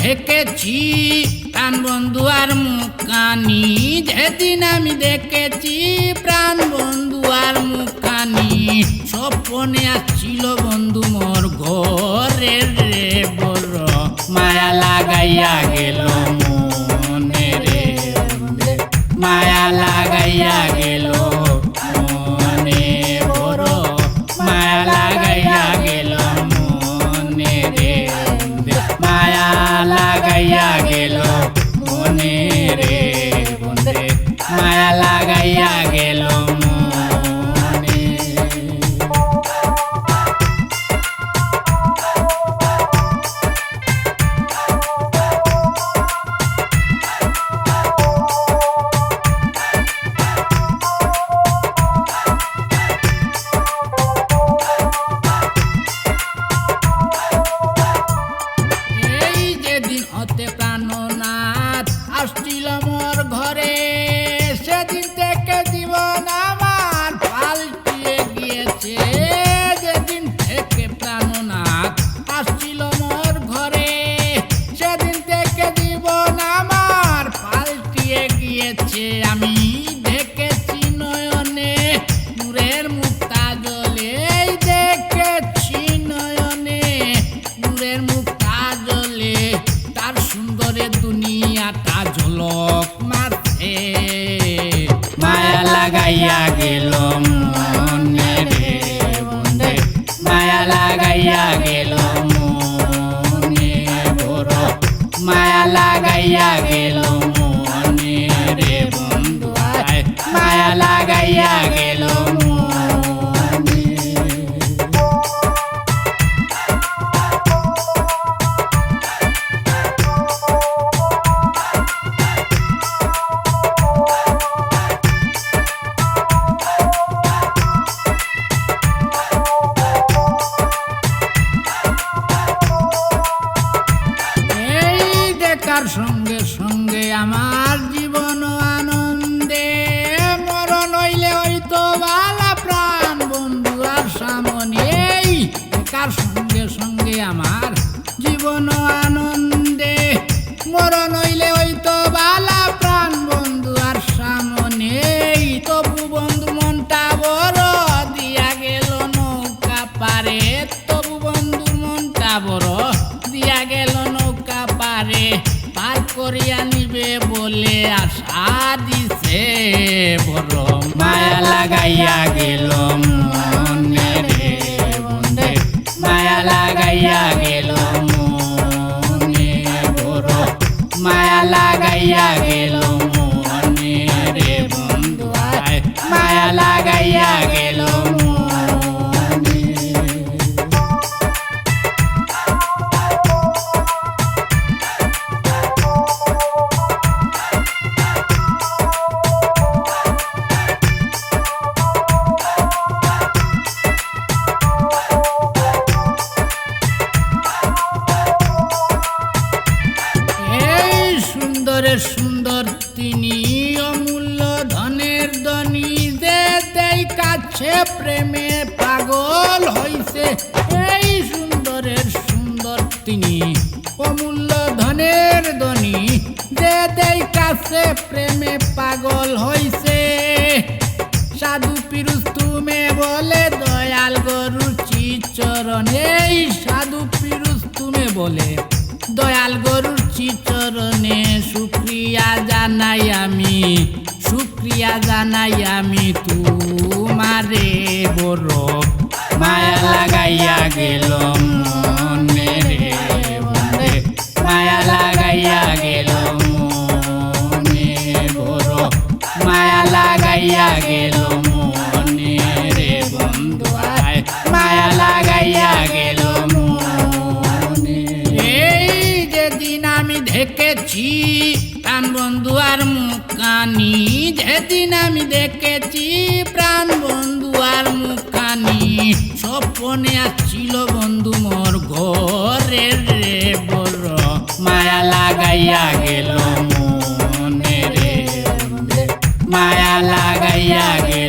দেখেছি প্রাণ বন্ধু আর মুখানি, যেদিন আমি দেখেছি প্রাণ বন্ধু আর মুখানি, স্বপ্নে আসছিল বন্ধু মোর ঘরে রে, বড় মায়া লাগাইয়া গেল মনে রে, মায়া লাগাইয়া গেল মনে, বড় মায়া লাগাইয়া গেল মনে রে, মায়া লাগাইয়া গেল মনে রে বন্ধে, মায়া লাগাইয়া গেল মনে। প্রাণনাথ আসছিল মোর ঘরে, সেদিন থেকে জীবন আমার পাল্টিয়ে গিয়েছে, যেদিন থেকে প্রাণনাথ আসছিল মোর ঘরে, সেদিন থেকে জীবন আমার পাল্টিয়ে গিয়েছে। আমি দেখেছি নয়নে নূরের মুক্তা জলে, দেখেছি নয়নে নূরের মুক্তা জলে, তার সুন্দরে দুনিয়াটা ঝলক মারছে, মায়া লাগাইয়া গেল মনে রে বন্ধে, মায়া লাগাইয়া গেল মনে, বড় মায়া লাগাইয়া গেল মনে রে বন্ধু, মায়া লাগাইয়া গেল মনে। তার সঙ্গে সঙ্গে আমার জীবন আনন্দে, মরণ হইলে হইতো বালা প্রাণ বন্ধু আর সামনে, তার সঙ্গে সঙ্গে আমার জীবন আনন্দে, মরণ হইলে হইতো বালা প্রাণ বন্ধু আর সামনে, তবু বন্ধু মনটা বড় দিয়া গেল নৌকা পারে, তবু বন্ধুর মনটা বড় দিয়া গেল নৌকা পারে, পার করিয়া নিবে বলে আশা দিছে, বড় মায়া লাগাইয়া গেল মনে রে বন্ধে, মায়া লাগাইয়া গেল মনে, বড় মায়া লাগাইয়া গেল মনে রে বন্ধু, মায়া লাগাইয়া গেল মনে। সুন্দর তিনি অমূল্য ধনের ধনী, যে দেই কাছে প্রেমে পাগল হইছে, এই সুন্দরের সুন্দর তিনি অমূল্য ধনের ধনী, যে দেই কাছে প্রেমে পাগল হইছে, সাধু পিরুজ তুমি বলে দয়াল গরুর চিচরণ, এই সাধু পিরুজ তুমি বলে দয়াল গরুর চিচরণে, শুক্রিয়া জানাই আমি, শুক্রিয়া জানাই আমি তোমারে, বড় মায়া লাগাইয়া গেল মনে রে বন্ধে, মায়া লাগাইয়া গেল মনে, বড় মায়া লাগাইয়া গেল মনে রে বন্ধু, মায়া লাগাইয়া গেল মনে। এই যেদিন আমি দেখেছি প্রাণ বন্ধু আর মুখানি, যেদিন আমি দেখেছি প্রাণ বন্ধু আর মুখানি, স্বপ্নে আসছিল বন্ধু মোর ঘরে রে, বড় মায়া লাগাইয়া গেল মনে রে, মায়া লাগাইয়া গেল